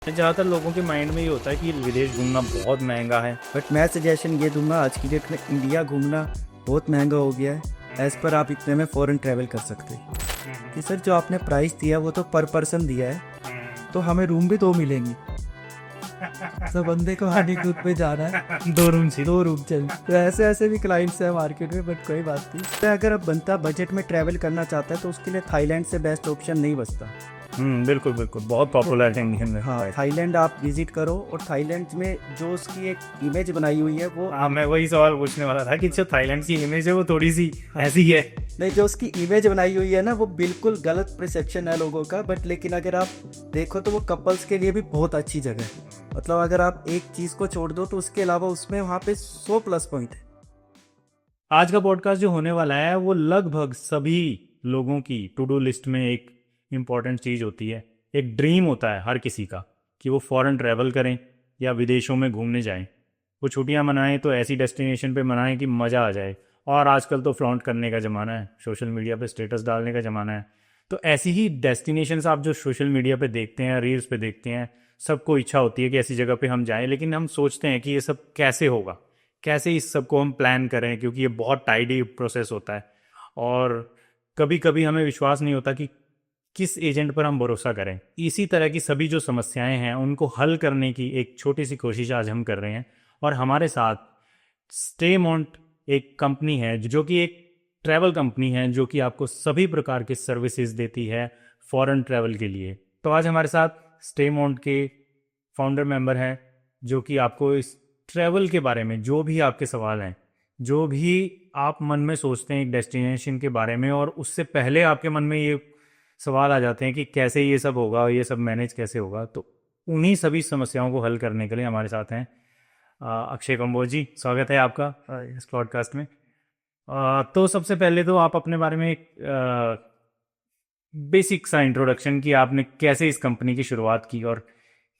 ज़्यादातर लोगों के माइंड में ये होता है कि विदेश घूमना बहुत महंगा है। बट मैं सजेशन ये दूंगा, आज की डेट में इंडिया घूमना बहुत महंगा हो गया है। एज़ पर आप इतने में फ़ॉरेन ट्रैवल कर सकते हैं कि सर जो आपने प्राइस दिया वो तो पर पर्सन दिया है, तो हमें रूम भी दो मिलेंगी। तो बंदे को हनीमून पे जाना है, दो रूम सी दो रूम चाहिए। तो ऐसे ऐसे भी क्लाइंट्स हैं मार्केट में, बट कोई बात नहीं। तो अगर अब बंदा बजट में ट्रैवल करना चाहता है तो उसके लिए थाईलैंड से बेस्ट ऑप्शन नहीं बचता। बिल्कुल बिल्कुल, बहुत पॉपुलर है इंडियन में। हाँ, थाईलैंड आप विजिट करो, और थाईलैंड में जो उसकी एक इमेज बनाई हुई है वो हाँ, मैं वही सवाल पूछने वाला था कि जो थाईलैंड की इमेज है वो थोड़ी सी ऐसी है। नहीं, जो उसकी इमेज बनाई हुई है ना, वो बिल्कुल गलत परसेप्शन है लोगों का। बट लेकिन अगर आप देखो तो वो कपल्स के लिए भी बहुत अच्छी जगह है। मतलब अगर आप एक चीज़ को छोड़ दो तो उसके अलावा उसमें वहाँ पे 100 प्लस पॉइंट है। आज का पॉडकास्ट जो होने वाला है वो लगभग सभी लोगों की टू डू लिस्ट में एक इम्पॉर्टेंट चीज़ होती है। एक ड्रीम होता है हर किसी का कि वो फॉरेन ट्रैवल करें या विदेशों में घूमने जाएं। वो छुट्टियां मनाएं तो ऐसी डेस्टिनेशन पे मनाएं कि मज़ा आ जाए। और आजकल तो फ्लॉन्ट करने का ज़माना है, सोशल मीडिया पे स्टेटस डालने का ज़माना है। तो ऐसी ही डेस्टिनेशंस आप जो सोशल मीडिया पे देखते हैं, रील्स पे देखते हैं, सबको इच्छा होती है कि ऐसी जगह पे हम जाएं। लेकिन हम सोचते हैं कि ये सब कैसे होगा, कैसे इस सब को हम प्लान करें, क्योंकि ये बहुत टाइडी प्रोसेस होता है। और कभी कभी हमें विश्वास नहीं होता कि किस एजेंट पर हम भरोसा करें। इसी तरह की सभी जो समस्याएं हैं उनको हल करने की एक छोटी सी कोशिश आज हम कर रहे हैं। और हमारे साथ स्टेमोंट एक कंपनी है जो कि एक ट्रैवल कंपनी है जो कि आपको सभी प्रकार की सर्विसेज देती है फॉरेन ट्रैवल के लिए। तो आज हमारे साथ स्टेमोंट के फाउंडर मेंबर हैं जो कि आपको इस ट्रैवल के बारे में जो भी आपके सवाल हैं, जो भी आप मन में सोचते हैं एक डेस्टिनेशन के बारे में, और उससे पहले आपके मन में ये सवाल आ जाते हैं कि कैसे ये सब होगा, ये सब मैनेज कैसे होगा, तो उन्हीं सभी समस्याओं को हल करने के लिए हमारे साथ हैं अक्षय कंबोज जी। स्वागत है आपका इस पॉडकास्ट में। तो सबसे पहले तो आप अपने बारे में एक बेसिक सा इंट्रोडक्शन कि आपने कैसे इस कंपनी की शुरुआत की, और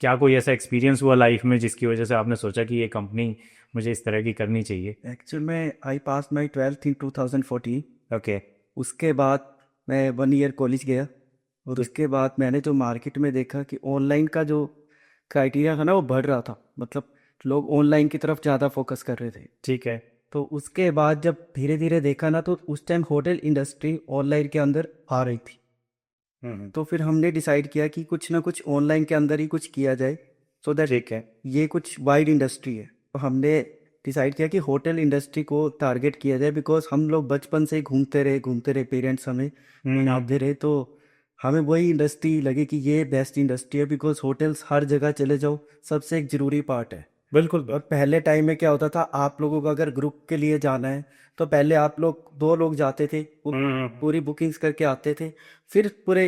क्या कोई ऐसा एक्सपीरियंस हुआ लाइफ में जिसकी वजह से आपने सोचा कि ये कंपनी मुझे इस तरह की करनी चाहिए। एक्चुअल में आई पास माई 12th इन 2014। ओके। उसके बाद मैं 1 ईयर कॉलेज गया, और उसके बाद मैंने जो मार्केट में देखा कि ऑनलाइन का जो क्राइटेरिया था ना वो बढ़ रहा था। मतलब लोग ऑनलाइन की तरफ ज़्यादा फोकस कर रहे थे। ठीक है। तो उसके बाद जब धीरे धीरे देखा ना, तो उस टाइम होटल इंडस्ट्री ऑनलाइन के अंदर आ रही थी। तो फिर हमने डिसाइड किया कि कुछ ना कुछ ऑनलाइन के अंदर ही कुछ किया जाए, सो दैट ठीक है। ये कुछ वाइड इंडस्ट्री है। तो हमने डिसाइड किया कि होटल इंडस्ट्री को टारगेट किया जाए, बिकॉज हम लोग बचपन से ही घूमते रहे, पेरेंट्स हमें घुमाते रहे। तो हमें वही इंडस्ट्री लगी कि ये बेस्ट इंडस्ट्री है, बिकॉज होटल्स हर जगह चले जाओ, सबसे एक ज़रूरी पार्ट है। बिल्कुल। और पहले टाइम में क्या होता था, आप लोगों को अगर ग्रुप के लिए जाना है तो पहले आप लोग 2 लोग जाते थे, पूरी बुकिंग्स करके आते थे, फिर पूरे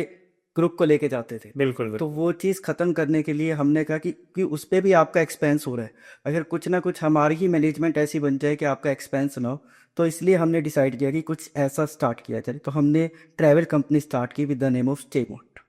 ग्रुप को लेके जाते थे। बिल्कुल। तो वो चीज़ ख़त्म करने के लिए हमने कहा कि उस पर भी आपका एक्सपेंस हो रहा है, अगर कुछ ना कुछ हमारी ही मैनेजमेंट ऐसी बन जाए कि आपका एक्सपेंस ना हो। तो इसलिए हमने डिसाइड किया कि कुछ ऐसा स्टार्ट किया जाए। तो हमने ट्रैवल कंपनी स्टार्ट की विद द नेम ऑफ स्टेमोट।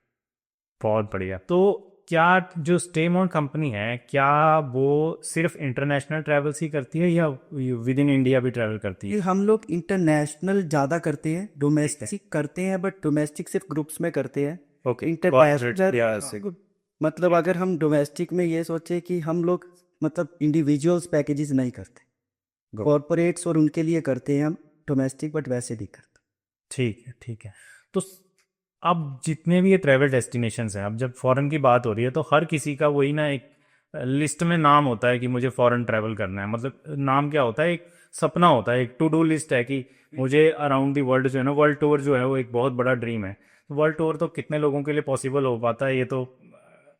बहुत बढ़िया। तो क्या जो स्टेमोंट कंपनी है, क्या वो सिर्फ इंटरनेशनल ट्रैवल्स ही करती है या विद इन इंडिया भी ट्रैवल करती ये है? हम लोग इंटरनेशनल ज़्यादा करते हैं, डोमेस्टिक करते हैं, बट डोमेस्टिक सिर्फ ग्रुप्स में करते हैं। ओके। इंटरनेशनल मतलब अगर हम डोमेस्टिक में ये सोचे कि हम लोग मतलब इंडिविजुअल्स पैकेजेस नहीं करते, कॉरपोरेट्स और उनके लिए करते हैं हम डोमेस्टिक, बट वैसे नहीं करते। ठीक है, ठीक है। तो अब जितने भी ये ट्रैवल डेस्टिनेशंस हैं, अब जब फॉरेन की बात हो रही है तो हर किसी का वही ना एक लिस्ट में नाम होता है कि मुझे फॉरेन ट्रैवल करना है। मतलब नाम क्या होता है, एक सपना होता है, एक टू डू लिस्ट है कि मुझे अराउंड दी वर्ल्ड जो है ना, वर्ल्ड टूर जो है वो एक बहुत बड़ा ड्रीम है। वर्ल्ड टूर तो कितने लोगों के लिए पॉसिबल हो पाता है, ये तो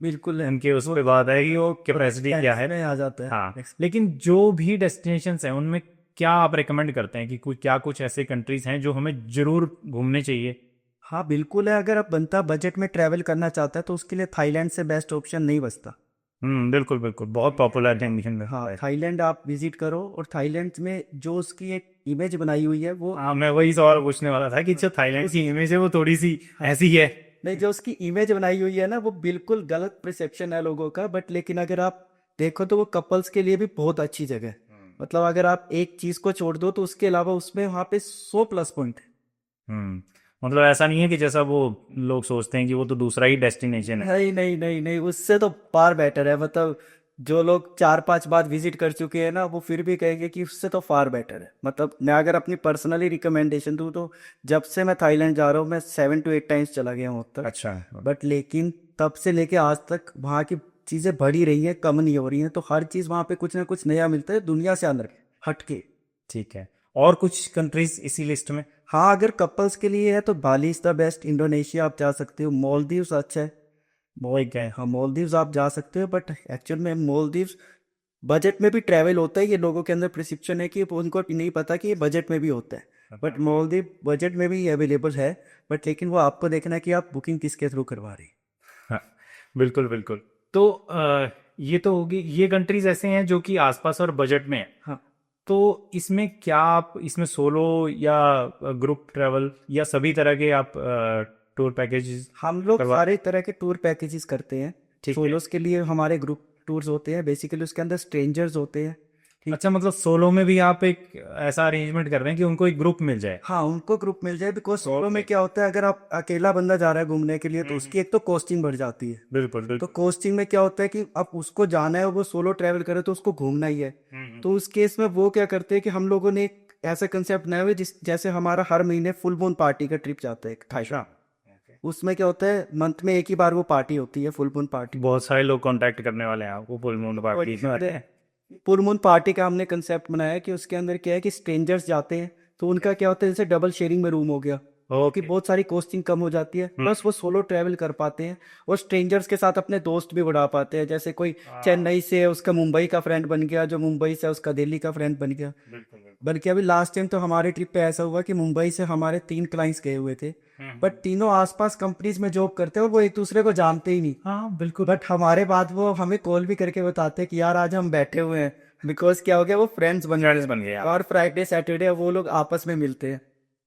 बिल्कुल है, उनके उस पे बात है कि वो कैपेसिटी क्या है। में आ जाता है। हाँ, लेकिन जो भी डेस्टिनेशंस हैं उनमें क्या आप रेकमेंड करते हैं कि क्या कुछ ऐसे कंट्रीज हैं जो हमें जरूर घूमने चाहिए? हाँ बिल्कुल है, अगर आप बनता बजट में ट्रैवल करना चाहता है तो उसके लिए थाईलैंड से बेस्ट ऑप्शन नहीं बचता। बिल्कुल बिल्कुल, बहुत पॉपुलर है इंडियन में। हाँ, थाईलैंड आप विजिट करो, और थाईलैंड में जो उसकी एक इमेज बनाई हुई है वो हाँ, मैं वही सवाल पूछने वाला था कि जो थाईलैंड की इमेज है वो थोड़ी सी ऐसी है। नहीं, जो उसकी इमेज बनाई हुई है ना वो बिल्कुल गलत परसेप्शन है लोगों का। बट लेकिन अगर आप देखो तो वो कपल्स के लिए भी बहुत अच्छी जगह है। मतलब अगर आप एक चीज को छोड़ दो तो उसके अलावा उसमें वहाँ पे 100 प्लस पॉइंट है। हम्म मतलब ऐसा नहीं है कि जैसा वो लोग सोचते हैं कि वो तो दूसरा ही डेस्टिनेशन है। नहीं नहीं नहीं नहीं, उससे तो फार बेटर है। मतलब जो लोग 4-5 बार विजिट कर चुके हैं ना, वो फिर भी कहेंगे कि उससे तो फार बेटर है। मतलब मैं अगर अपनी पर्सनली रिकमेंडेशन दूँ तो जब से मैं थाईलैंड जा रहा हूँ, मैं 7 to 8 टाइम्स चला गया हूँ अब तक। अच्छा। बट लेकिन तब से लेके आज तक वहाँ की चीज़ें बढ़ी रही हैं, कम नहीं हो रही हैं। तो हर चीज़ वहाँ पे कुछ ना कुछ नया मिलता है, दुनिया से अंदर हटके। ठीक है। और कुछ कंट्रीज इसी लिस्ट में? हाँ, अगर कपल्स के लिए है तो बाली इज़ द बेस्ट। इंडोनेशिया आप जा सकते हो, मालदीव्स अच्छा है। ठीक है। हाँ, मालदीव्स आप जा सकते हो, बट एक्चुअल में मालदीव्स बजट में भी ट्रैवल होता है। ये लोगों के अंदर प्रिस्क्रिप्शन है कि उनको नहीं पता कि ये बजट में भी होता है। बट मालदीव बजट में भी अवेलेबल है। बट लेकिन वो आपको देखना है कि आप बुकिंग किसके थ्रू करवा रही हैं। हाँ, बिल्कुल बिल्कुल। तो ये तो होगी, ये कंट्रीज ऐसे हैं जो कि आसपास और बजट में है। हाँ, तो इसमें क्या आप इसमें सोलो या ग्रुप ट्रैवल या सभी तरह के आप टूर पैकेजेस हम लोग करवा? सारे तरह के टूर पैकेजेस करते हैं। ठीक है। सोलोस के लिए हमारे ग्रुप टूर्स होते हैं, बेसिकली उसके अंदर स्ट्रेंजर्स होते हैं। ठीक। अच्छा, मतलब सोलो में भी आप एक ऐसा अरेंजमेंट कर रहे हैं कि उनको एक ग्रुप मिल जाए? हाँ, उनको ग्रुप मिल जाए, बिकॉज सोलो में ओके। क्या होता है, अगर आप अकेला बंदा जा रहा है घूमने के लिए तो उसकी एक तो कॉस्टिंग बढ़ जाती है। बिल्कुल तो बिल्कुल। कोस्टिंग में क्या होता है कि अब उसको जाना है, वो सोलो ट्रैवल करे तो उसको घूमना ही है। हम्म। तो उस केस में वो क्या करते हैं कि हम लोगों ने एक ऐसा कंसेप्ट बनाया हुआ है जिस जैसे हमारा हर महीने फुल मून पार्टी का ट्रिप जाता है अच्छा। थाईलैंड। उसमें क्या होता है, मंथ में एक ही बार वो पार्टी होती है, फुल मून पार्टी। बहुत सारे लोग कांटेक्ट करने वाले हैं आपको फुल मून और पार्टी में? फुल मून पार्टी का हमने कंसेप्ट बनाया है कि उसके अंदर क्या है कि स्ट्रेंजर्स जाते हैं तो उनका क्या होता है, जैसे डबल शेयरिंग में रूम हो गया, क्योंकि ओके। बहुत सारी कॉस्टिंग कम हो जाती है, प्लस वो सोलो ट्रैवल कर पाते हैं और स्ट्रेंजर्स के साथ अपने दोस्त भी बढ़ा पाते हैं। जैसे कोई हाँ, चेन्नई से है, उसका मुंबई का फ्रेंड बन गया, जो मुंबई से है उसका दिल्ली का फ्रेंड बन गया। बिल्कुल बिल्कुल। बल्कि अभी लास्ट टाइम तो हमारे ट्रिप पे ऐसा हुआ कि मुंबई से हमारे 3 क्लाइंट्स गए हुए थे, बट तीनों आसपास कंपनीज में जॉब करते हैं और वो एक दूसरे को जानते ही नहीं। हाँ बिल्कुल। बट हमारे बाद वो हमें कॉल भी करके बताते हैं कि यार आज हम बैठे हुए हैं, बिकॉज क्या हो गया, वो फ्रेंड्स बन फ्रेंड्स गए। बन गए आप। और फ्राइडे सैटरडे वो लोग आपस में मिलते हैं।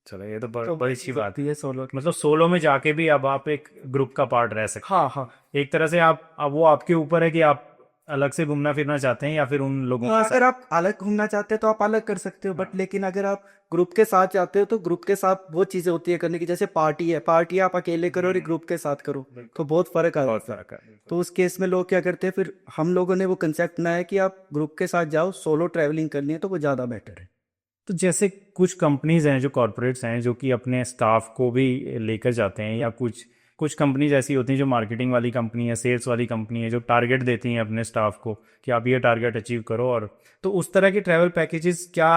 चलो, ये तो तो बड़ी वो अच्छी चीज़ बात होती है। है सोलो की। मतलब सोलो में जाके भी अब आप एक ग्रुप का पार्ट रह सकते हाँ हाँ। हैं एक तरह से। आप अब वो आपके ऊपर है कि आप अलग से घूमना फिरना चाहते हैं या फिर उन लोगों हाँ, के अगर साथ। आप अलग घूमना चाहते हैं तो आप अलग कर सकते हो, बट हाँ। लेकिन अगर आप ग्रुप के साथ जाते हो तो ग्रुप के साथ वो चीज़ें होती है करने की, जैसे पार्टी है, पार्टी आप अकेले करो और ग्रुप के साथ करो बिल्कुल। तो बहुत फर्क आ बहुत जाता है। फर्क है बिल्कुल। तो उस केस में लोग क्या करते हैं, फिर हम लोगों ने वो कंसेप्ट बनाया कि आप ग्रुप के साथ जाओ, सोलो ट्रैवलिंग करनी है तो वो ज़्यादा बेटर है। तो जैसे कुछ कंपनीज हैं जो कॉरपोरेट्स हैं जो कि अपने स्टाफ को भी लेकर जाते हैं, या कुछ कुछ कंपनीज ऐसी होती हैं जो मार्केटिंग वाली कंपनी है, सेल्स वाली कंपनी है, जो टारगेट देती हैं अपने स्टाफ को कि आप ये टारगेट अचीव करो। और तो उस तरह के ट्रैवल पैकेजेस क्या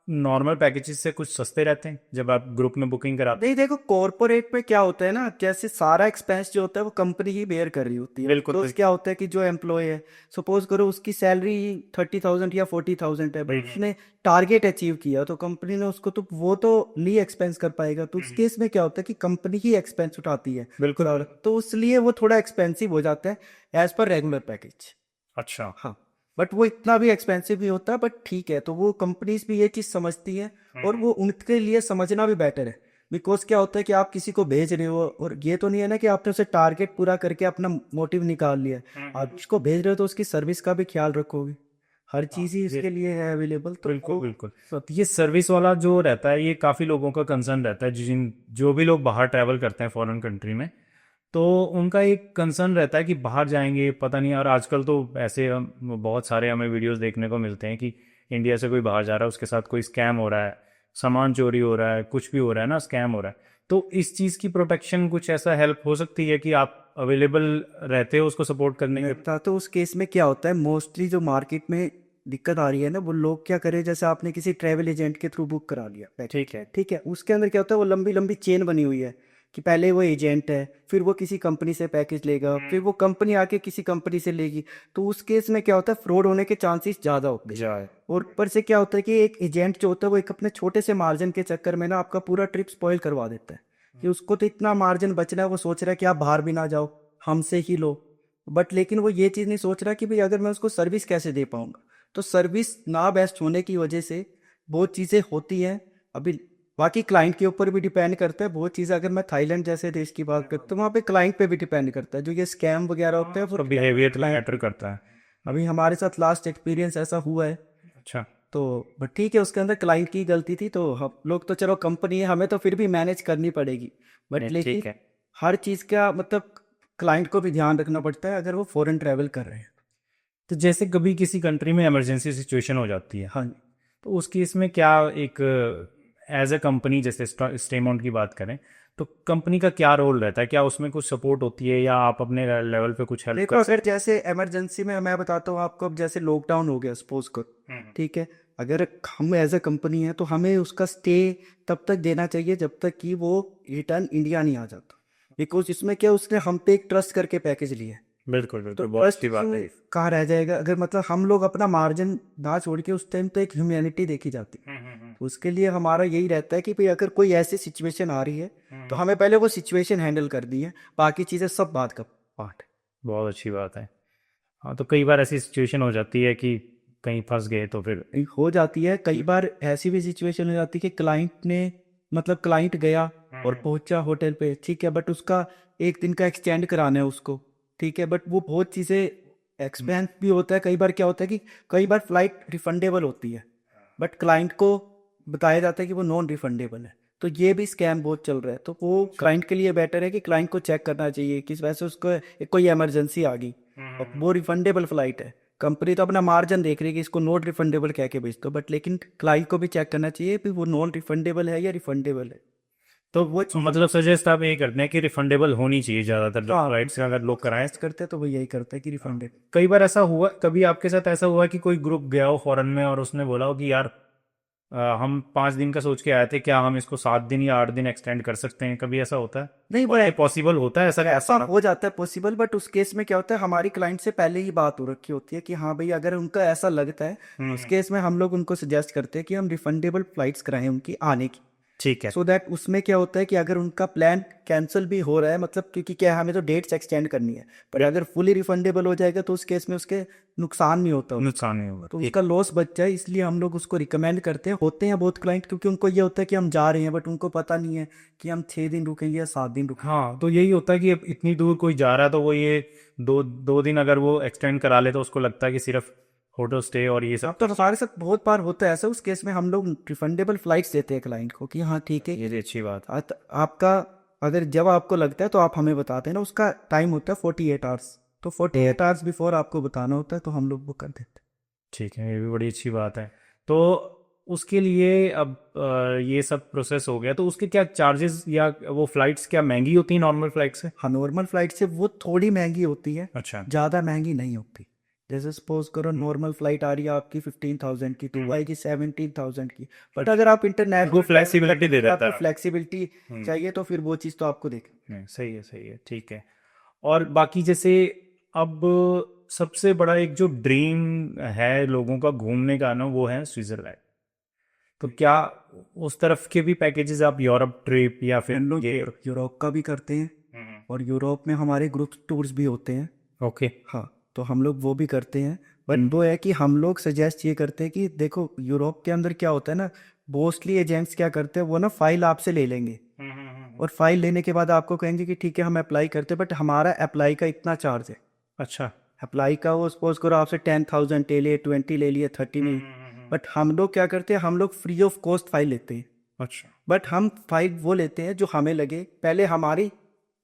नॉर्मल पैकेजेस से कुछ सस्ते रहते हैं जब आप ग्रुप में बुकिंग कराते नहीं, देखो कॉर्पोरेट में क्या होता है ना, जैसे सारा एक्सपेंस जो होता है वो कंपनी ही बेयर कर रही होती हैं? है। बिल्कुल तो बिल्कुल। क्या होता है कि जो एम्प्लॉय है, सपोज करो उसकी सैलरी 30,000 या 40,000 है, बट उसने टारगेट अचीव किया तो कंपनी ने उसको, तो वो तो नहीं एक्सपेंस कर पाएगा। तो उस केस में क्या होता है कि कंपनी ही एक्सपेंस उठाती है बिल्कुल सारा, तो इसलिए वो थोड़ा एक्सपेंसिव हो जाता है एज पर रेगुलर पैकेज। अच्छा। हाँ, बट वो इतना भी एक्सपेंसिव नहीं होता, बट ठीक है। तो वो कंपनीज भी ये चीज़ समझती हैं और वो उनके लिए समझना भी बेटर है। बिकॉज क्या होता है कि आप किसी को भेज रहे हो और ये तो नहीं है ना कि आपने उसे टारगेट पूरा करके अपना मोटिव निकाल लिया है। आप जिसको भेज रहे हो तो उसकी सर्विस का भी ख्याल रखोगे, हर चीज़ ही ये इसके लिए है अवेलेबल, तो बिल्कुल वो बिल्कुल। ये सर्विस वाला जो रहता है ये काफ़ी लोगों का कंसर्न रहता है, जो भी लोग बाहर ट्रैवल करते हैं फॉरेन कंट्री में। तो उनका एक कंसर्न रहता है कि बाहर जाएंगे पता नहीं। और आजकल तो ऐसे बहुत सारे हमें वीडियोस देखने को मिलते हैं कि इंडिया से कोई बाहर जा रहा है, उसके साथ कोई स्कैम हो रहा है, सामान चोरी हो रहा है, कुछ भी हो रहा है ना, स्कैम हो रहा है। तो इस चीज़ की प्रोटेक्शन कुछ ऐसा हेल्प हो सकती है कि आप अवेलेबल रहते हो उसको सपोर्ट करने के? रहता। तो उस केस में क्या होता है, मोस्टली जो मार्केट में दिक्कत आ रही है ना, वो लोग क्या करें, जैसे आपने किसी ट्रैवल एजेंट के थ्रू बुक करा लिया ठीक पैकेज, है। ठीक है, उसके अंदर क्या होता है, वो लंबी लंबी चेन बनी हुई है कि पहले वो एजेंट है, फिर वो किसी कंपनी से पैकेज लेगा, फिर वो कंपनी आके किसी कंपनी से लेगी। तो उस केस में क्या होता है, फ्रॉड होने के चांसेस ज़्यादा होते हैं। जाए। और ऊपर से क्या होता है कि एक एजेंट जो होता है वो एक अपने छोटे से मार्जिन के चक्कर में ना आपका पूरा ट्रिप स्पॉइल करवा देता है, कि उसको तो इतना मार्जिन बचना है, वो सोच रहा है कि आप बाहर भी ना जाओ, हमसे ही लो। बट लेकिन वो ये चीज़ नहीं सोच रहा कि भाई अगर मैं उसको सर्विस कैसे दे पाऊंगा। तो सर्विस ना बेस्ट होने की वजह से बहुत चीज़ें होती हैं। अभी बाकी क्लाइंट के ऊपर भी डिपेंड करता है बहुत चीज़ें। अगर मैं थाईलैंड जैसे देश की बात करता हूँ तो वहाँ पे क्लाइंट पे भी डिपेंड करता है, जो ये स्कैम वगैरह होते हैं वो तो बिहेवियर क्लाइंट। मैटर करता है। अभी हमारे साथ लास्ट एक्सपीरियंस ऐसा हुआ है अच्छा। तो बट ठीक है, उसके अंदर क्लाइंट की गलती थी, तो हम लोग तो चलो कंपनी है, हमें तो फिर भी मैनेज करनी पड़ेगी। बट नहीं, लेकिन ठीक है। हर चीज़ का मतलब क्लाइंट को भी ध्यान रखना पड़ता है अगर वो फॉरेन ट्रैवल कर रहे हैं। तो जैसे कभी किसी कंट्री में इमरजेंसी सिचुएशन हो जाती है, हाँ जी। तो उस केस में क्या एक एज अ कंपनी, जैसे स्टेमोंट की बात करें, तो कंपनी का क्या रोल रहता है? क्या उसमें कुछ सपोर्ट होती है या आप अपने लेवल पे कुछ हेल्प देखो, कर अगर सकते जैसे इमरजेंसी में मैं बताता हूँ आपको, अब जैसे लॉकडाउन हो गया सपोज को, हैं? ठीक है, अगर हम एज अ कंपनी है तो हमें उसका स्टे तब तक देना चाहिए जब तक कि वो रिटर्न इंडिया नहीं आ जाता। बिकॉज इसमें क्या, उसने हम पे एक ट्रस्ट करके पैकेज लिया है, बिल्कुल तो बिल्कुल, बहुत ट्रस्ट अच्छी बात है ये। कहाँ रह जाएगा अगर मतलब हम लोग अपना मार्जिन ना छोड़ के, उस टाइम तो एक ह्यूमैनिटी देखी जाती है। तो उसके लिए हमारा यही रहता है कि भाई अगर कोई ऐसी सिचुएशन आ रही है तो हमें पहले वो सिचुएशन हैंडल कर दी है, बाकी चीज़ें सब बात का पार्ट है। बहुत अच्छी बात है। हाँ, तो कई बार ऐसी सिचुएशन हो जाती है कि कहीं फंस गए तो फिर। हो जाती है कई बार, ऐसी भी सिचुएशन हो जाती है कि क्लाइंट ने मतलब क्लाइंट गया और पहुंचा होटल पे, ठीक है, बट उसका एक दिन का एक्सटेंड कराना है उसको, ठीक है, बट वो बहुत चीज़ें एक्सपेंस भी होता है। कई बार क्या होता है कि कई बार फ्लाइट रिफंडेबल होती है, बट क्लाइंट को बताया जाता है कि वो नॉन रिफंडेबल है, तो ये भी स्कैम बहुत चल रहा है। तो वो क्लाइंट के लिए बेटर है कि क्लाइंट को चेक करना चाहिए कि वैसे उसको कोई इमरजेंसी आ गई और वो रिफंडेबल फ्लाइट है, कंपनी तो अपना मार्जिन देख रही है कि इसको नॉट रिफंडेबल कह के बेच दो, बट लेकिन क्लाइंट को भी चेक करना चाहिए कि वो नॉन रिफंडेबल है या रिफंडेबल है। तो वो तो मतलब सजेस्ट आप यही करते हैं कि रिफंडेबल होनी चाहिए ज़्यादातर हाँ, फ्लाइट्स अगर लोग कराएं। करते हैं तो वो यही करता है कि रिफंडेड। कई बार ऐसा हुआ, कभी आपके साथ ऐसा हुआ कि कोई ग्रुप गया हो फॉरेन में और उसने बोला हो कि यार हम 5 दिन का सोच के आए थे, क्या हम इसको 7 दिन या 8 दिन एक्सटेंड कर सकते हैं? कभी ऐसा होता है? नहीं, और ये पॉसिबल होता है ऐसा? ऐसा हो जाता है पॉसिबल, बट उस केस में क्या होता है, हमारी क्लाइंट से पहले ही बात हो रखी होती है कि हाँ भाई अगर उनका ऐसा लगता है, उस केस में हम लोग उनको सजेस्ट करते हैं कि हम रिफंडेबल फ्लाइट्स कराएं उनकी आने की। ठीक है। सो दैट उसमें क्या होता है कि अगर उनका प्लान कैंसिल भी हो रहा है, मतलब क्योंकि क्या है, हमें तो डेट्स एक्सटेंड करनी है, पर अगर फुली रिफंडेबल हो जाएगा तो उस केस में उसके नुकसान नहीं होता उसको, नुकसान नहीं होगा, तो ठीक। उसका लॉस बच जाए, इसलिए हम लोग उसको रिकमेंड करते हैं। होते हैं बहुत क्लाइंट, क्योंकि उनको ये होता है कि हम जा रहे हैं, बट उनको पता नहीं है कि हम 6 दिन रुकेंगे या 7 दिन रुकेंगे। हाँ, तो यही होता है कि अब इतनी दूर कोई जा रहा है तो वो ये 2 दिन अगर वो एक्सटेंड करा ले तो उसको लगता है कि सिर्फ होटल स्टे और ये अब सब। तो हमारे साथ बहुत बार होता है ऐसा, उस केस में हम लोग रिफंडेबल फ्लाइट्स देते हैं क्लाइंट को कि हाँ ठीक है, ये भी अच्छी बात है। आपका अगर जब आपको लगता है तो आप हमें बताते हैं ना, उसका टाइम होता है 48 आवर्स, तो 48 आवर्स बिफोर आपको बताना होता है, तो हम लोग वो कर देते हैं। ठीक है, ये भी बड़ी अच्छी बात है। तो उसके लिए अब ये सब प्रोसेस हो गया, तो उसके क्या चार्जेस, या वो फ्लाइट्स क्या महंगी होती हैं नॉर्मल फ्लाइट से? हाँ, नॉर्मल फ्लाइट से वो थोड़ी महंगी होती है, अच्छा। ज़्यादा महंगी नहीं होती। जैसे सपोज करो नॉर्मल फ्लाइट आ रही है आपकी 15,000 की, तो वो आएगी 17,000 की, बट अगर आप वो इंटरनेशनल फ्लेक्सिबिलिटी दे देता आपको है। फ्लेक्सिबिलिटी हम्म। चाहिए तो फिर वो चीज़ तो आपको देख। नहीं, सही है, सही है, ठीक है। और बाकी जैसे अब सबसे बड़ा एक जो ड्रीम है लोगों का घूमने का ना, वो है स्विट्जरलैंड। तो क्या उस तरफ के भी पैकेजेस, आप यूरोप ट्रिप या फिर हम लोग ये? यूरोप का भी करते हैं, हम्म। और यूरोप में हमारे ग्रुप टूर्स भी होते हैं। ओके। हाँ, तो हम लोग वो भी करते हैं, बट वो है कि हम लोग सजेस्ट ये करते हैं कि देखो यूरोप के अंदर क्या होता है ना, मोस्टली एजेंट्स क्या करते हैं, वो ना फाइल आपसे ले लेंगे, और फाइल लेने के बाद आपको कहेंगे कि ठीक है हम अप्लाई करते हैं, बट हमारा अप्लाई का इतना चार्ज है। अच्छा। अप्लाई का वो सपोज करो आपसे 10,000 ले लिए, 20 ले लिए, 30 में, बट हम लोग क्या करते हैं, हम लोग फ्री ऑफ कॉस्ट फाइल लेते हैं। अच्छा। बट हम फाइल वो लेते हैं जो हमें लगे, पहले हमारी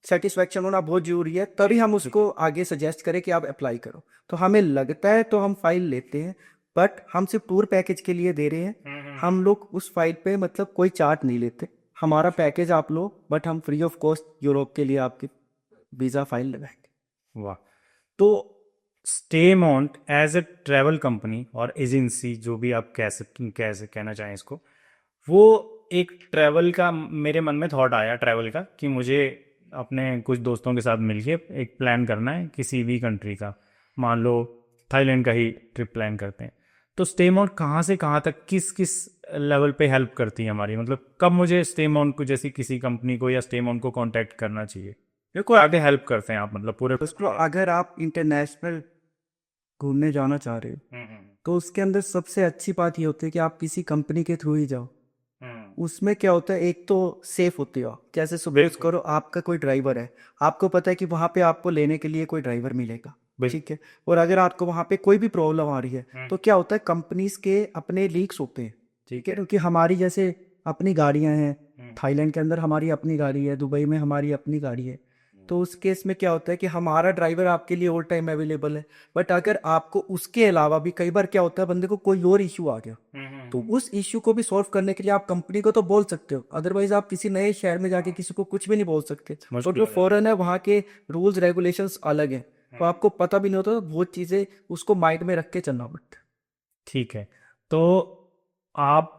सेटिस्फेक्शन होना बहुत जरूरी है, तभी हम उसको आगे सजेस्ट करें कि आप अप्लाई करो। तो हमें लगता है तो हम फाइल लेते हैं, बट हम सिर्फ टूर पैकेज के लिए दे रहे हैं, हम लोग उस फाइल पे मतलब कोई चार्ज नहीं लेते। हमारा पैकेज आप लो, बट हम फ्री ऑफ कॉस्ट यूरोप के लिए आपकी वीज़ा फाइल लगाएंगे। वाह। तो stay amount as a travel company और एजेंसी, जो भी आप कह सकते, कैसे कहना चाहें इसको, वो एक ट्रैवल का मेरे मन में थॉट आया ट्रैवल का, कि मुझे अपने कुछ दोस्तों के साथ मिलके एक प्लान करना है किसी भी कंट्री का। मान लो थाईलैंड का ही ट्रिप प्लान करते हैं। तो स्टे अमाउंट कहाँ से कहाँ तक, किस किस लेवल पे हेल्प करती है हमारी? मतलब कब मुझे स्टे अमाउंट को, जैसी किसी कंपनी को या स्टे अमाउंट को कांटेक्ट करना चाहिए? ये कोई आगे हेल्प करते हैं आप, मतलब पूरे? दोस्तों, अगर आप इंटरनेशनल घूमने जाना चाह रहे हो, तो उसके अंदर सबसे अच्छी बात ये होती है कि आप किसी कंपनी के थ्रू ही जाओ। उसमें क्या होता है, एक तो सेफ होती हो, जैसे सपोज करो आपका कोई ड्राइवर है, आपको पता है कि वहाँ पे आपको लेने के लिए कोई ड्राइवर मिलेगा, ठीक है। और अगर आपको वहाँ पे कोई भी प्रॉब्लम आ रही है तो क्या होता है, कंपनीज के अपने लीक्स होते हैं, ठीक है, क्योंकि हमारी जैसे अपनी गाड़ियाँ हैं, थाईलैंड के अंदर हमारी अपनी गाड़ी है, दुबई में हमारी अपनी गाड़ी है। तो उस केस में क्या होता है कि हमारा ड्राइवर आपके लिए ऑल टाइम अवेलेबल है, बट अगर आपको उसके अलावा भी कई बार क्या होता है बंदे को कोई और इश्यू आ गया, तो उस इश्यू को भी सॉल्व करने के लिए आप कंपनी को तो बोल सकते हो, अदरवाइज आप किसी नए शहर में जाके किसी को कुछ भी नहीं बोल सकते। और जो फॉरेन है वहाँ के रूल्स रेगुलेशंस अलग हैं, तो आपको पता भी नहीं होता, वो चीज़ें उसको माइंड में रख के चलना पड़ता है। ठीक है। तो आप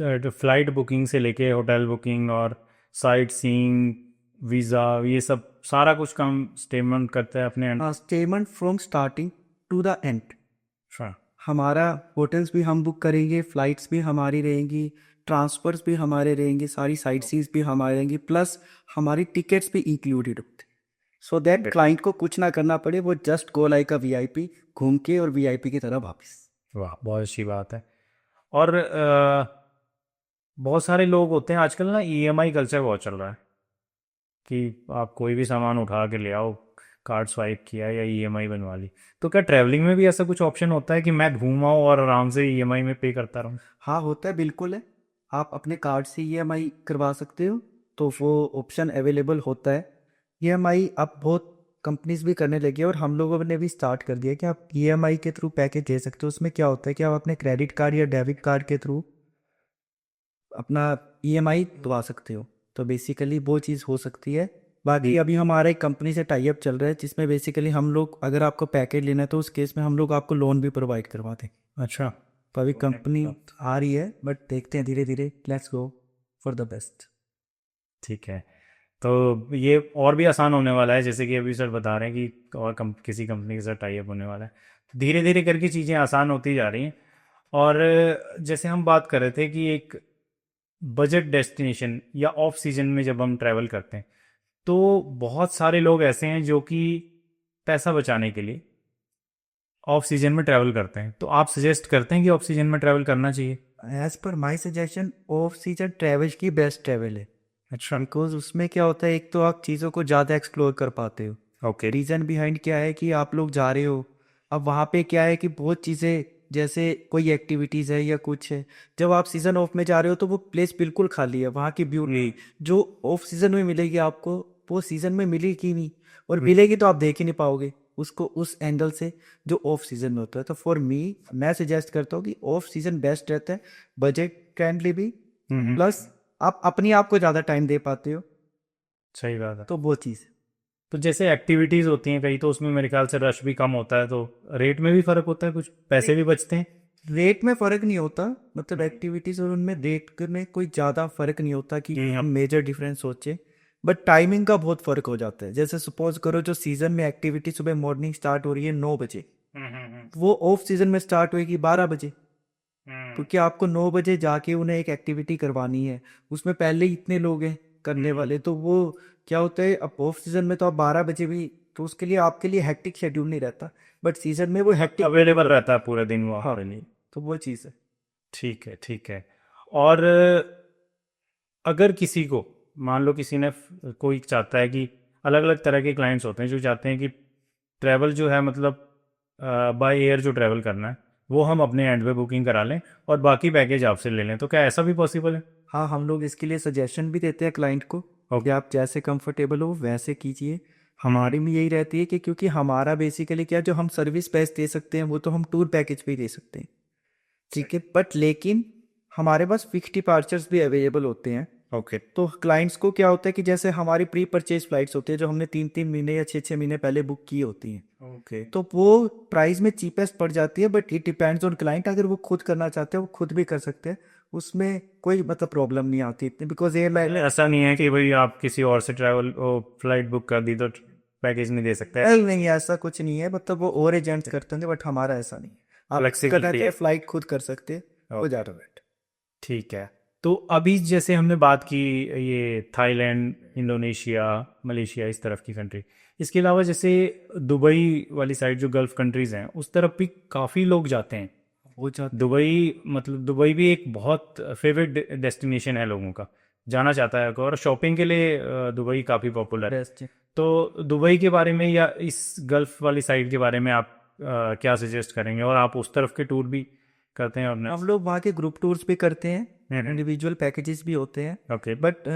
फ्लाइट बुकिंग से लेके होटल बुकिंग और साइट सीइंग, वीज़ा, ये सब सारा कुछ काम स्टेटमेंट करते हैं अपने हाँ, statement from starting to the end. अच्छा। हमारा होटल्स भी हम बुक करेंगे, फ्लाइट्स भी हमारी रहेंगी, ट्रांसफर्स भी हमारे रहेंगे, सारी साइट सीन्स भी हमारी रहेंगी, प्लस हमारी टिकट्स भी इंक्लूडेड होते हैं, सो दैट क्लाइंट को कुछ ना करना पड़े, वो just go like a VIP, घूम के और वीआईपी की तरह वापस। वाह, बहुत अच्छी बात है। और बहुत सारे लोग होते हैं आजकल ना, ईएमआई कल्चर बहुत चल रहा है कि आप कोई भी सामान उठा के ले आओ, कार्ड स्वाइप किया या ईएमआई बनवा ली। तो क्या ट्रैवलिंग में भी ऐसा कुछ ऑप्शन होता है कि मैं घूम आऊँ और आराम से ईएमआई में पे करता रहूँ? हाँ, होता है, बिल्कुल है। आप अपने कार्ड से ईएमआई करवा सकते हो, तो वो ऑप्शन अवेलेबल होता है। ईएमआई अब बहुत कंपनीज भी करने लगी है, और हम लोगों ने भी स्टार्ट कर दिया कि आप ईएमआई के थ्रू पैकेज ले सकते हो। उसमें क्या होता है कि आप अपने क्रेडिट कार्ड या डेबिट कार्ड के थ्रू अपना ईएमआई दवा सकते हो, तो बेसिकली वो चीज़ हो सकती है। बाकी अभी हमारा एक कंपनी से टाई अप चल रहा है, जिसमें बेसिकली हम लोग, अगर आपको पैकेज लेना है तो उस केस में हम लोग आपको लोन भी प्रोवाइड करवाते हैं। अच्छा। तो अभी कंपनी आ रही है, बट देखते हैं धीरे धीरे, let's go for the best. ठीक है। तो ये और भी आसान होने वाला है, जैसे कि अभी सर बता रहे हैं कि और किसी कंपनी के साथ टाई अप होने वाला है, तो धीरे धीरे करके चीज़ें आसान होती जा रही हैं। और जैसे हम बात कर रहे थे कि एक बजट डेस्टिनेशन या ऑफ सीजन में जब हम ट्रैवल करते हैं, तो बहुत सारे लोग ऐसे हैं जो कि पैसा बचाने के लिए ऑफ सीजन में ट्रैवल करते हैं। तो आप सजेस्ट करते हैं कि ऑफ सीजन में ट्रैवल करना चाहिए? As per my suggestion, off season travel की बेस्ट ट्रैवल है। अच्छा। बिकॉज उसमें क्या होता है, एक तो आप चीज़ों को ज़्यादा एक्सप्लोर कर पाते हो। ओके। रीज़न बिहाइंड क्या है कि आप लोग जा रहे हो, अब वहाँ पे क्या है कि बहुत चीज़ें, जैसे कोई एक्टिविटीज़ है या कुछ है, जब आप सीज़न ऑफ में जा रहे हो तो वो प्लेस बिल्कुल खाली है, वहाँ की ब्यूटी जो ऑफ सीज़न में मिलेगी आपको, वो सीज़न में मिलेगी नहीं, और मिलेगी तो आप देख ही नहीं पाओगे उसको उस एंगल से जो ऑफ सीज़न में होता है। तो फॉर मी, मैं सजेस्ट करता हूँ कि ऑफ सीज़न बेस्ट रहता है, बजट फ्रेंडली भी, प्लस आप अपनी आप को ज़्यादा टाइम दे पाते हो, सही बात है। तो वो चीज़। तो जैसे एक्टिविटीज़ होती हैं कई, तो उसमें मेरे ख्याल से रश भी कम होता है, तो रेट में भी फ़र्क होता है, कुछ पैसे भी बचते हैं? रेट में फ़र्क नहीं होता, मतलब एक्टिविटीज़ और उनमें रेट में कोई ज़्यादा फ़र्क नहीं होता कि हम मेजर डिफरेंस सोचें, बट टाइमिंग का बहुत फ़र्क हो जाता है। जैसे सपोज करो, जो सीज़न में एक्टिविटी सुबह मॉर्निंग स्टार्ट हो रही है 9 बजे, वो ऑफ सीज़न में स्टार्ट होएगी 12 बजे, क्योंकि आपको 9 बजे जाके उन्हें एक एक्टिविटी करवानी है, उसमें पहले ही इतने लोग हैं करने वाले, तो वो क्या होता है, अब ऑफ सीज़न में तो आप 12 बजे भी, तो उसके लिए आपके लिए हेक्टिक शेड्यूल नहीं रहता, बट सीज़न में वो हेक्टिक अवेलेबल रहता है पूरे दिन वो हाँ, आपके लिए। तो वो चीज़ है। ठीक है, ठीक है। और अगर किसी को, मान लो किसी ने कोई चाहता है कि, अलग अलग तरह के क्लाइंट्स होते हैं जो चाहते हैं कि ट्रैवल जो है, मतलब बाय एयर जो ट्रैवल करना है वो हम अपने एंड पे बुकिंग करा लें और बाकी पैकेज आपसे ले लें, तो क्या ऐसा भी पॉसिबल है? हाँ, हम लोग इसके लिए सजेशन भी देते हैं क्लाइंट को कि आप जैसे कंफर्टेबल हो वैसे कीजिए। हमारी भी यही रहती है कि क्योंकि हमारा बेसिकली क्या, जो हम सर्विस बेस दे सकते हैं वो तो हम टूर पैकेज पे ही दे सकते हैं, ठीक है, बट लेकिन हमारे पास फिक्स डिपार्चर्स भी अवेलेबल होते हैं। ओके। तो क्लाइंट्स को क्या होता है कि जैसे हमारी प्री परचेज फ्लाइट्स होती है, जो हमने 3-3 महीने या 6-6 महीने पहले बुक की होती हैं, ओके। तो वो प्राइस में चीपेस्ट पड़ जाती है, but it depends on client. अगर वो खुद करना चाहते हैं वो खुद भी कर सकते हैं, उसमें कोई मतलब प्रॉब्लम नहीं आती इतनी, बिकॉज एयरलाइन ऐसा नहीं है कि भाई आप किसी और से ट्रैवल फ्लाइट बुक कर दी तो पैकेज नहीं दे सकते? नहीं, ऐसा कुछ नहीं है, मतलब वो और एजेंट्स करते हैं, बट हमारा ऐसा नहीं है। आप Flexibility करना चाहे है। फ्लाइट खुद कर सकते हैं, वो ज़्यादा बेटर। ठीक है। तो अभी जैसे हमने बात की, ये थाईलैंड, इंडोनेशिया, मलेशिया, इस तरफ की कंट्री, इसके अलावा जैसे दुबई वाली साइड जो गल्फ़ कंट्रीज़ हैं, उस तरफ भी काफ़ी लोग जाते हैं। वो जाते दुबई, मतलब दुबई भी एक बहुत फेवरेट डेस्टिनेशन है लोगों का। जाना चाहता है और शॉपिंग के लिए दुबई काफ़ी पॉपुलर है। बेस्ट है। तो दुबई के बारे में या इस गल्फ वाली साइड के बारे में आप क्या सजेस्ट करेंगे, और आप उस तरफ के टूर भी करते हैं अपने? हम लोग वहाँ के ग्रुप टूर्स भी करते हैं, हम्म। इंडिविजुअल पैकेजेस भी होते हैं। ओके। बट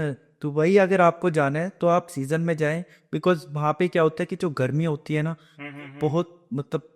दुबई अगर आपको जाना है तो आप सीज़न में जाएं, बिकॉज वहाँ पे क्या होता है कि जो गर्मी होती है ना, बहुत मतलब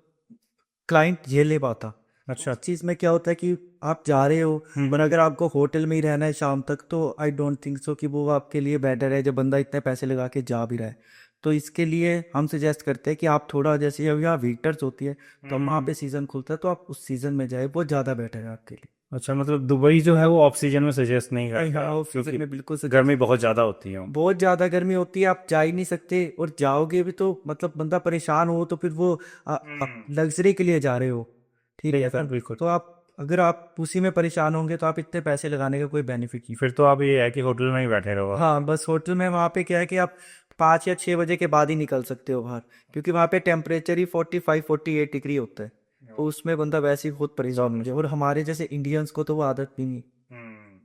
क्लाइंट झेल नहीं पाता। अच्छा। उस चीज़ में क्या होता है कि आप जा रहे हो, पर अगर आपको होटल में ही रहना है शाम तक, तो आई डोंट थिंक सो कि वो आपके लिए बेटर है, जब बंदा इतने पैसे लगा के जा भी रहा है। तो इसके लिए हम सजेस्ट करते हैं कि आप थोड़ा, जैसे अब यहाँ विंटर्स होती है तो वहाँ पे सीज़न खुलता है, तो आप उस सीज़न में जाए, वो ज़्यादा बेटर है आपके लिए। अच्छा, मतलब दुबई जो है वो ऑफ सीजन में सजेस्ट नहीं करता, हाँ, ऑफ सीजन क्योंकि में बिल्कुल suggest- गर्मी बहुत ज़्यादा होती है। बहुत ज़्यादा गर्मी होती है, आप जा ही नहीं सकते, और जाओगे भी तो मतलब बंदा परेशान हो, तो फिर वो लग्जरी के लिए जा रहे हो, ठीक है बिल्कुल सर। बिल्कुल। तो आप अगर आप उसी में परेशान होंगे तो आप इतने पैसे लगाने का कोई बेनिफिट नहीं। फिर तो आप ये है कि होटल में ही बैठे रहो। हाँ, बस होटल में वहाँ पे क्या है कि आप 5 या 6 बजे के बाद ही निकल सकते हो बाहर, क्योंकि वहाँ पे टेम्परेचर ही 45-48 डिग्री होता है। तो उसमें बंदा वैसे ही बहुत परेशान हो जाए, और हमारे जैसे इंडियंस को तो वो आदत भी नहीं,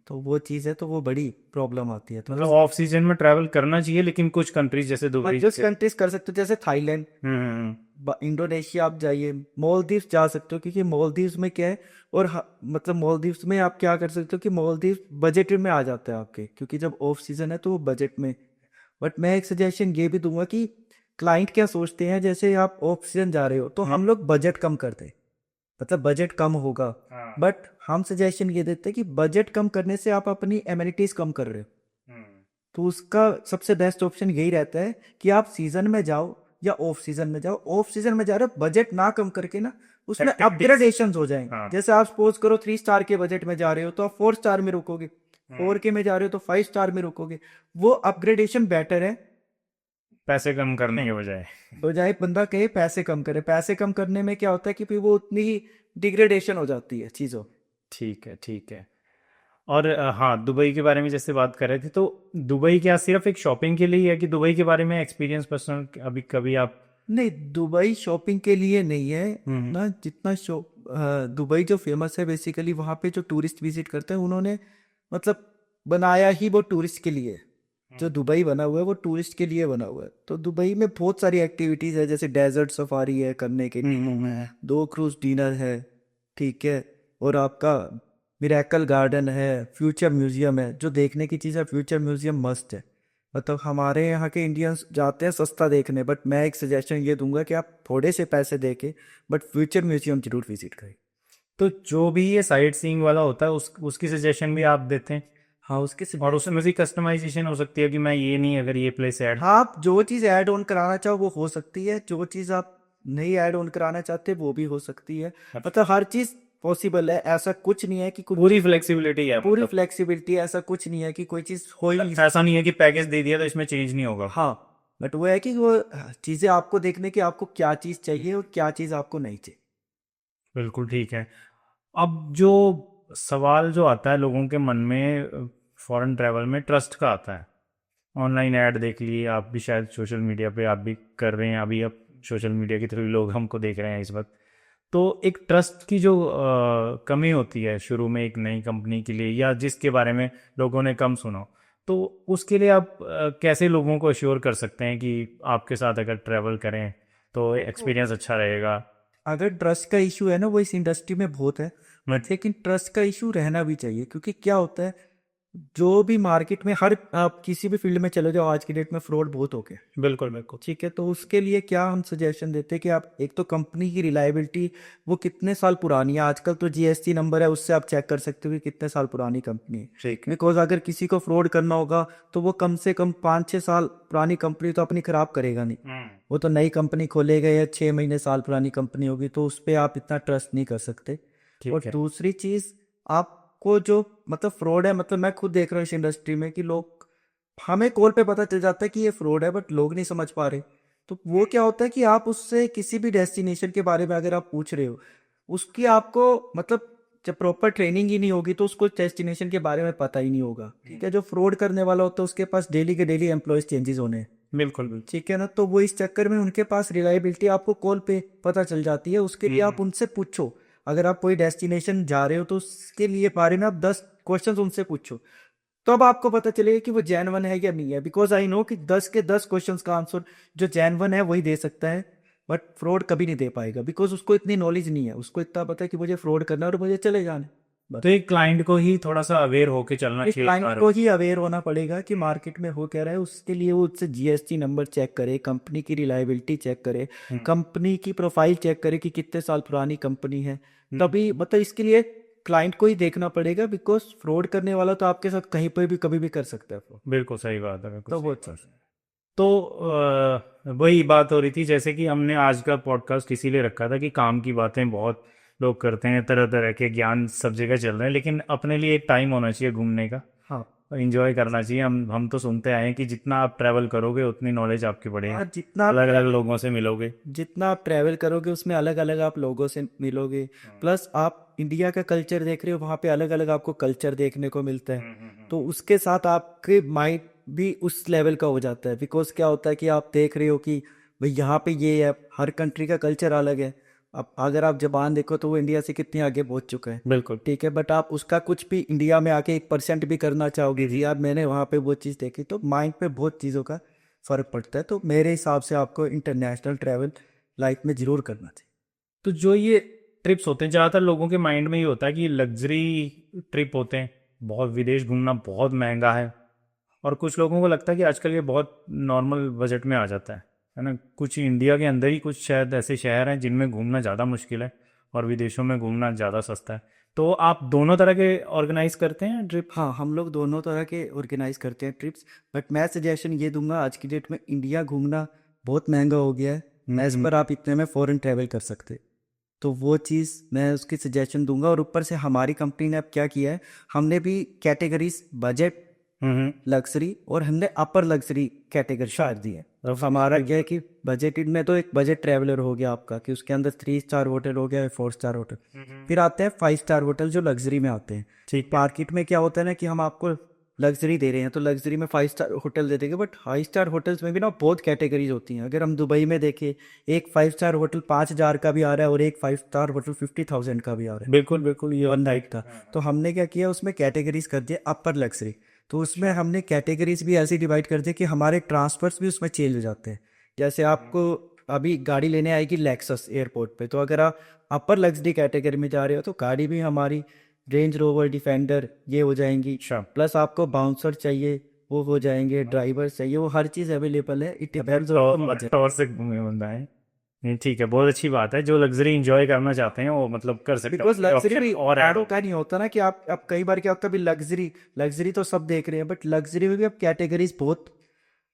तो वो चीज़ है, तो वो बड़ी प्रॉब्लम आती है। तो मतलब ऑफ सीजन में ट्रैवल करना चाहिए, लेकिन कुछ कंट्रीज जैसे दुबई जिस कंट्रीज कर सकते हो, जैसे थाईलैंड, हम्म। इंडोनेशिया आप जाइए, मालदीव्स जा सकते हो, क्योंकि मालदीव्स में क्या है, और मतलब मालदीव्स में आप क्या कर सकते हो कि मालदीव्स बजट में आ जाता है आपके, क्योंकि जब ऑफ सीजन है तो वो बजट में। बट मैं एक सजेशन ये भी दूंगा कि क्लाइंट क्या सोचते हैं, जैसे आप ऑफ सीजन जा रहे हो तो हम लोग बजट कम करते हैं, मतलब बजट कम होगा, हाँ। बट हम सजेशन ये देते हैं कि बजट कम करने से आप अपनी एमिनिटीज कम कर रहे हो। तो उसका सबसे बेस्ट ऑप्शन यही रहता है कि आप सीजन में जाओ या ऑफ सीजन में जाओ। ऑफ सीजन में जा रहे हो, बजट ना कम करके ना उसमें Activities। अपग्रेडेशन हो जाएंगे। हाँ। जैसे आप सपोज करो 3 स्टार के बजट में जा रहे हो तो आप 4 स्टार में रुकोगे, 4 के में जा रहे हो तो 5 स्टार में रुकोगे। वो अपग्रेडेशन बेटर है, पैसे कम करने के बजाय। तो जाए बंदा कहे पैसे कम करे। पैसे कम करने में क्या होता है कि फिर वो उतनी ही डिग्रेडेशन हो जाती है चीज़ों। ठीक है ठीक है। और हाँ, दुबई के बारे में जैसे बात कर रहे थे, तो दुबई क्या सिर्फ एक शॉपिंग के लिए ही है, कि दुबई के बारे में एक्सपीरियंस पर्सनल अभी कभी आप? नहीं, दुबई शॉपिंग के लिए नहीं है हम्म। ना, जितना दुबई जो फेमस है बेसिकली, वहाँ पे जो टूरिस्ट विजिट करते हैं उन्होंने मतलब बनाया ही वो टूरिस्ट के लिए है। जो दुबई बना हुआ है वो टूरिस्ट के लिए बना हुआ है। तो दुबई में बहुत सारी एक्टिविटीज़ है, जैसे डेजर्ट सफारी है करने के लिए, 2 क्रूज डिनर है, ठीक है, और आपका मिरेकल गार्डन है, फ्यूचर म्यूजियम है। जो देखने की चीज़ है, फ्यूचर म्यूजियम मस्ट है। मतलब हमारे यहाँ के इंडियंस जाते हैं सस्ता देखने, बट मैं एक सजेशन ये दूंगा कि आप थोड़े से पैसे दे के बट फ्यूचर म्यूजियम जरूर विजिट करें। तो जो भी ये साइट सीइंग वाला होता है उसकी सजेशन भी आप देते हैं? हाँ, उसके और उसमें भी कस्टमाइजेशन हो सकती है कि मैं ये नहीं, अगर ये प्लेस ऐड। हाँ, आप जो चीज़ ऐड ऑन कराना चाहो वो हो सकती है, जो चीज़ आप नहीं ऐड ऑन कराना चाहते वो भी हो सकती है। मतलब हर चीज़ पॉसिबल है, ऐसा कुछ नहीं है कि कुछ, पूरी फ्लेक्सिबिलिटी है पूरी मतलब। फ्लेक्सिबिलिटी, ऐसा कुछ नहीं है कि कोई चीज़ हो ही नहीं। ऐसा नहीं है कि पैकेज दे दिया तो इसमें चेंज नहीं होगा। हाँ, बट वो है कि वो चीज़ें आपको देखने की, आपको क्या चीज़ चाहिए और क्या चीज़ आपको नहीं चाहिए। बिल्कुल ठीक है। अब जो सवाल जो आता है लोगों के मन में फॉरेन ट्रैवल में, ट्रस्ट का आता है। ऑनलाइन ऐड देख लिए, आप भी शायद सोशल मीडिया पे आप भी कर रहे हैं अभी, अब सोशल मीडिया के थ्रू लोग हमको देख रहे हैं इस वक्त। तो एक ट्रस्ट की जो कमी होती है शुरू में एक नई कंपनी के लिए, या जिसके बारे में लोगों ने कम सुना, तो उसके लिए आप कैसे लोगों को अश्योर कर सकते हैं कि आपके साथ अगर ट्रैवल करें तो एक्सपीरियंस अच्छा रहेगा? अगर ट्रस्ट का इशू है ना, वो इस इंडस्ट्री में बहुत है, बट लेकिन ट्रस्ट का इशू रहना भी चाहिए, क्योंकि क्या होता है, जो भी मार्केट में हर आप किसी भी फील्ड में चले जाओ, आज की डेट में फ्रॉड बहुत हो गया, बिल्कुल बिल्कुल। ठीक है। तो उसके लिए क्या हम सजेशन देते हैं कि आप एक तो कंपनी की रिलायबिलिटी, वो कितने साल पुरानी है, आजकल तो जीएसटी नंबर है, उससे आप चेक कर सकते हो कि कितने साल पुरानी कंपनी है। ठीक है। बिकॉज अगर किसी को फ्रॉड करना होगा तो वो कम से कम 5-6 साल पुरानी कंपनी तो अपनी खराब करेगा नहीं, वो तो नई कंपनी खोलेगा, या 6 महीने साल पुरानी कंपनी होगी, तो उस पर आप इतना ट्रस्ट नहीं कर सकते। और ठीक है। दूसरी चीज़, आपको जो मतलब फ्रॉड है, मतलब मैं खुद देख रहा हूँ इस इंडस्ट्री में कि लोग, हमें कॉल पे पता चल जाता है कि ये फ्रॉड है, बट लोग नहीं समझ पा रहे। तो वो क्या होता है कि आप उससे किसी भी डेस्टिनेशन के बारे में अगर आप पूछ रहे हो, उसकी आपको मतलब जब प्रॉपर ट्रेनिंग ही नहीं होगी तो उसको डेस्टिनेशन के बारे में पता ही नहीं होगा, ठीक है। जो फ्रॉड करने वाला होता है उसके पास डेली के डेली एम्प्लॉयज चेंजेस होने हैं, बिल्कुल बिल्कुल। ठीक है ना। तो वो इस चक्कर में उनके पास रिलायबिलिटी आपको कॉल पे पता चल जाती है। उसके लिए आप उनसे पूछो, अगर आप कोई डेस्टिनेशन जा रहे हो तो उसके लिए बारे में आप 10 क्वेश्चन उनसे पूछो, तो अब आपको पता चलेगा कि वो जेन्युइन है या नहीं है, बिकॉज आई नो कि 10 के 10 क्वेश्चंस का आंसर जो जेन्युइन है वही दे सकता है, बट फ्रॉड कभी नहीं दे पाएगा, बिकॉज उसको इतनी नॉलेज नहीं है, उसको इतना पता है कि मुझे फ्रॉड करना है और मुझे चले जाने बस। तो एक क्लाइंट को ही थोड़ा सा अवेयर होके चलना एक चाहिए क्लाइंट को ही अवेयर होना पड़ेगा कि मार्केट में हो क्या रहा है, उसके लिए वो उससे जीएसटी नंबर चेक करे, कंपनी की रिलायबिलिटी चेक करे, कंपनी की प्रोफाइल चेक करे कि कितने साल पुरानी कंपनी है, तभी मतलब इसके लिए क्लाइंट को ही देखना पड़ेगा, बिकॉज फ्रॉड करने वाला तो आपके साथ कहीं पर भी कभी भी कर सकता है fraud। बिल्कुल सही बात है, बिल्कुल तो सही वो बात चीज़ है। तो वही बात हो रही थी, जैसे कि हमने आज का पॉडकास्ट इसीलिए रखा था कि काम की बातें बहुत लोग करते हैं, तरह तरह के ज्ञान सब जगह चल रहे हैं, लेकिन अपने लिए एक टाइम होना चाहिए घूमने का, हाँ। इंजॉय करना चाहिए। हम तो सुनते आए हैं कि जितना आप ट्रैवल करोगे उतनी नॉलेज आपकी बढ़ेगी, और जितना अलग अलग लोगों से मिलोगे। जितना आप ट्रैवल करोगे उसमें अलग अलग आप लोगों से मिलोगे, प्लस आप इंडिया का कल्चर देख रहे हो, वहाँ पे अलग अलग आपको कल्चर देखने को मिलता है, तो उसके साथ आपके माइंड भी उस लेवल का हो जाता है, बिकॉज क्या होता है कि आप देख रहे हो कि भाई यहाँ पे ये है, हर कंट्री का कल्चर अलग है। अब अगर आप जापान देखो तो वो इंडिया से कितनी आगे पहुँच चुका है, बिल्कुल। ठीक है, बट आप उसका कुछ भी इंडिया में आके 1% भी करना चाहोगे जी यार मैंने वहाँ पे वो चीज़ देखी, तो माइंड पे बहुत चीज़ों का फ़र्क पड़ता है। तो मेरे हिसाब से आपको इंटरनेशनल ट्रैवल लाइफ में ज़रूर करना चाहिए। तो जो ये ट्रिप्स होते हैं, ज़्यादातर लोगों के माइंड में ये होता है कि लग्जरी ट्रिप होते हैं, बहुत विदेश घूमना बहुत महंगा है, और कुछ लोगों को लगता है कि आजकल ये बहुत नॉर्मल बजट में आ जाता है ना। कुछ इंडिया के अंदर ही कुछ शायद ऐसे शहर हैं जिनमें घूमना ज़्यादा मुश्किल है और विदेशों में घूमना ज़्यादा सस्ता है। तो आप दोनों तरह के ऑर्गेनाइज करते हैं ट्रिप? हाँ, हम लोग दोनों तरह के ऑर्गेनाइज करते हैं ट्रिप्स, बट मैं सजेशन ये दूंगा, आज की डेट में इंडिया घूमना बहुत महंगा हो गया है, एज पर आप इतने में फॉरेन ट्रैवल कर सकते, तो वो चीज़ मैं उसकी सजेशन दूंगा। और ऊपर से हमारी कंपनी ने अब क्या किया है, हमने भी कैटेगरीज बजट, लग्जरी और हमने अपर लग्जरी कैटेगरी कर दी है। अब हमारा क्या है कि बजटेड में तो एक बजट ट्रैवलर हो गया आपका, कि उसके अंदर 3 स्टार होटल हो गया, 4 स्टार होटल, फिर आते हैं 5 स्टार होटल जो लग्जरी में आते हैं। ठीक। मार्केट में क्या होता है ना कि हम आपको लग्जरी दे रहे हैं तो लग्जरी में 5 स्टार होटल दे देंगे, बट 5 स्टार होटल्स में भी ना बहुत कैटेगरीज होती हैं। अगर हम दुबई में देखें, एक 5 स्टार होटल 5,000 का भी आ रहा है और एक 5 स्टार होटल 50,000 का भी आ रहा है, बिल्कुल बिल्कुल, ये वन नाइट का। तो हमने क्या किया, उसमें कैटेगरीज कर दिया अपर लग्जरी, तो उसमें हमने कैटेगरीज भी ऐसी डिवाइड कर दी कि हमारे ट्रांसफर्स भी उसमें चेंज हो जाते हैं। जैसे आपको अभी गाड़ी लेने आएगी लेक्सस एयरपोर्ट पे, तो अगर आप अपर लग्जरी कैटेगरी में जा रहे हो तो गाड़ी भी हमारी रेंज रोवर डिफेंडर ये हो जाएंगी, अच्छा। प्लस आपको बाउंसर चाहिए वो हो जाएंगे, ड्राइवर चाहिए, वो हर चीज़ अवेलेबल है। It depends on budget. Tour से घूमे बंदा है। नहीं, ठीक है, बहुत अच्छी बात है। जो लग्जरी एंजॉय करना चाहते हैं वो मतलब कर सकते हैं, बिकॉज लग्जरी और एडो का नहीं होता ना कि आप कई बार क्या होता है, लग्जरी लग्जरी तो सब देख रहे हैं, बट लग्जरी में भी अब कैटेगरीज बहुत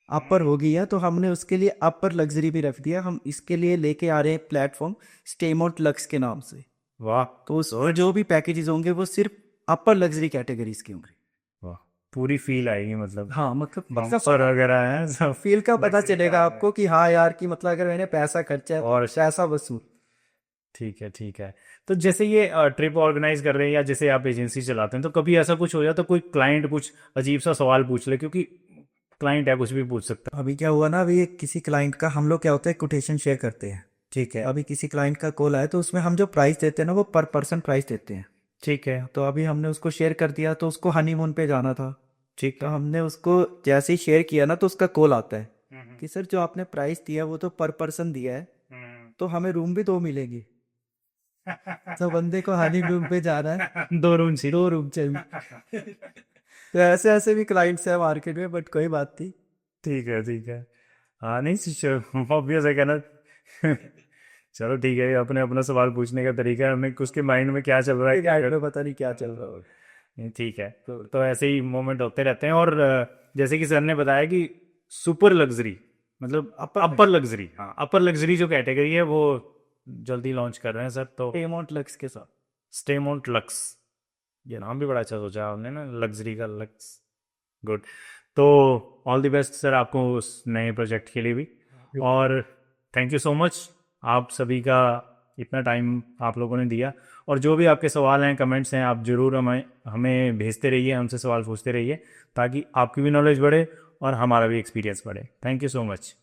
अपर हो गई है, तो हमने उसके लिए अपर लग्जरी भी रख दिया। हम इसके लिए लेके आ रहे हैं प्लेटफॉर्म स्टेमोट लक्स के नाम से, वाह तो उस जो भी पैकेजेस होंगे वो सिर्फ अपर लग्जरी कैटेगरीज के होंगे। वाह, पूरी फील आएगी, मतलब हाँ, मतलब बम्पर वगैरह है सब। फील का पता चलेगा आपको कि हाँ यार, कि मतलब अगर मैंने पैसा खर्चा है और पैसा वसूल। ठीक है, ठीक है। तो जैसे ये ट्रिप ऑर्गेनाइज कर रहे हैं या जैसे आप एजेंसी चलाते हैं, तो कभी ऐसा कुछ हो जाए तो कोई क्लाइंट कुछ अजीब सा सवाल पूछ ले, क्योंकि क्लाइंट है, कुछ भी पूछ सकता अभी क्या हुआ ना, अभी किसी क्लाइंट का हम लोग क्या होता है कोटेशन शेयर करते हैं, ठीक है, अभी किसी क्लाइंट का कॉल आया तो उसमें हम जो प्राइस देते हैं ना वो पर पर्सन प्राइस देते हैं, ठीक है। तो अभी हमने उसको शेयर कर दिया, तो उसको हनीमून पे जाना था, ठीक, तो हमने उसको जैसे ही शेयर किया ना तो उसका कॉल आता है है। कि सर जो आपने प्राइस दिया वो तो पर पर्सन दिया है, तो हमें रूम भी 2 मिलेगी। तो बंदे को हनीमून पे जाना है, 2 रूम चाहिए। 2 रूम चाहिए। तो ऐसे ऐसे भी क्लाइंट्स है मार्केट में, बट कोई बात नहीं। ठीक है, ठीक है। हाँ, नहीं, ऑब्वियस है कहना। चलो ठीक है, अपने अपना सवाल पूछने का तरीका है, हमें उसके माइंड में क्या चल रहा है गाइड में पता नहीं क्या चल रहा होगा। नहीं, ठीक है। तो ऐसे ही मोमेंट होते रहते हैं। और जैसे कि सर ने बताया कि सुपर लग्जरी मतलब अपर लग्जरी, हाँ, अपर लग्जरी जो कैटेगरी है वो जल्दी लॉन्च कर रहे हैं सर। तो पेमोंट लक्स के साथ। स्टेमोंट लक्स, ये नाम भी बड़ा अच्छा सोचा आपने ना, लग्जरी का लक्स। गुड। तो ऑल द बेस्ट सर आपको उस नए प्रोजेक्ट के लिए भी, और थैंक यू सो मच आप सभी का, इतना टाइम आप लोगों ने दिया। और जो भी आपके सवाल हैं, कमेंट्स हैं, आप ज़रूर हमें हमें भेजते रहिए, हमसे सवाल पूछते रहिए, ताकि आपकी भी नॉलेज बढ़े और हमारा भी एक्सपीरियंस बढ़े। Thank you so much.